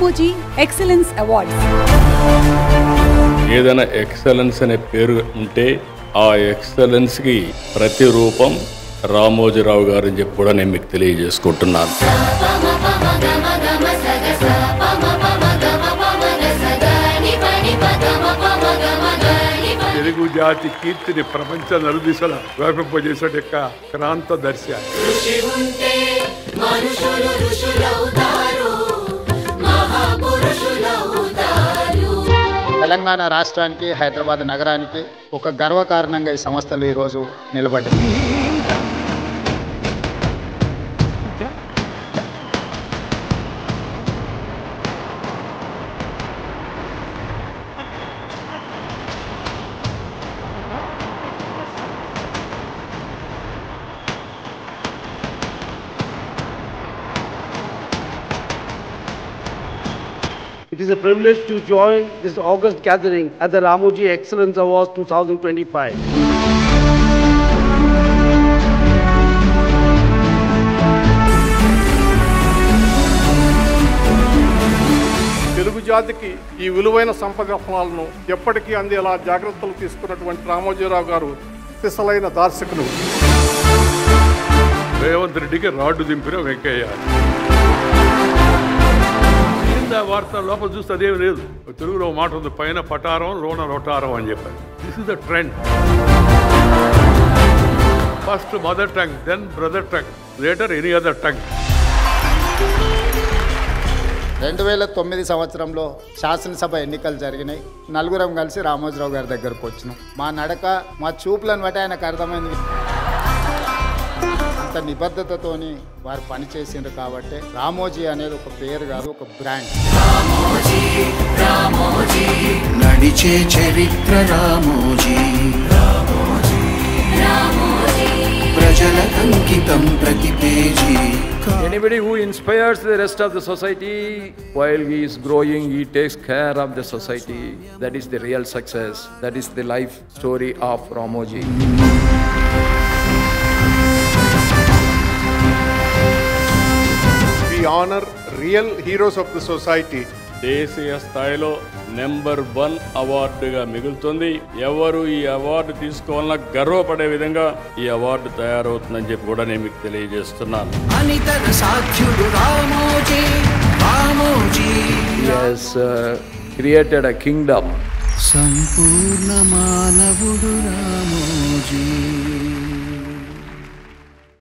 Ramoji Excellence Awards. ఏదైనా excellence అనే పేరు ఉంటే ఆ ఎక్సలెన్స్ కి ప్రతిరూపం రామోజీరావు గారు అని చెప్పి కూడా నేను మీకు తెలియజేసుకుంటున్నాను. తెలుగు జాతి కీర్తిని ప్రపంచ నలుదిశల వ్యాపింపజేసే యొక్క క్రాంతదర్శి. తెలంగాణ రాష్ట్రానికి హైదరాబాద్ నగరానికి ఒక గర్వకారణంగా ఈ సంస్థలు ఈరోజు నిలబడ్డాయి. It is a privilege to join this August gathering at the Ramoji Excellence Awards 2025. Telugu జాతికి ఈ విలువైన సంపద ఫలాలను ఎప్పటికీ అందేలా జాగ్రత్తలు తీసుకున్నటువంటి రామోజీరావు గారు సిసలైన దార్శకులు. రేవంత్ రెడ్డికి రాడ్డు దింపిన వెంకయ్య. వార్త లోపల చూస్తే అదేమి లేదు. తెలుగులో మాట ఉంది, పైన పటారం లోన రొటారం అని చెప్పారు. This is the trend. First mother tongue, then brother tongue, later any other tongue. 2009 సంవత్సరంలో శాసనసభ ఎన్నికలు జరిగినాయి. నలుగురం కలిసి రామోజీరావు గారి దగ్గరకు వచ్చినాం. మా నడక, మా చూపులను బట్టి ఆయనకు అర్థమైంది. అంత నిబద్ధతతోని వారు పనిచేసిండ్రు కాబట్టి రామోజీ అనేది ఒక పేరు కాదు, ఒక బ్రాండ్. నడిచే చరిత్ర రామోజీ, ప్రజల అంకితం ప్రతి page. Anybody who inspires the rest of the society while he is growing, he takes care of the society. That is the real success. That is the life story of Ramoji. We honor real heroes of the society. దేశీయ స్థాయిలో number 1 అవార్డుగా మిగులుతుంది. ఎవరు ఈ award తీసుకోవాలన్నా గర్వపడే విధంగా ఈ award తయారవుతుందని చెప్పి కూడా నేను మీకు తెలియజేస్తున్నాను. అనితర సాధ్యుడు Ramoji, Ramoji. He has created a kingdom. సంపూర్ణ మానవుడు రామోజీ.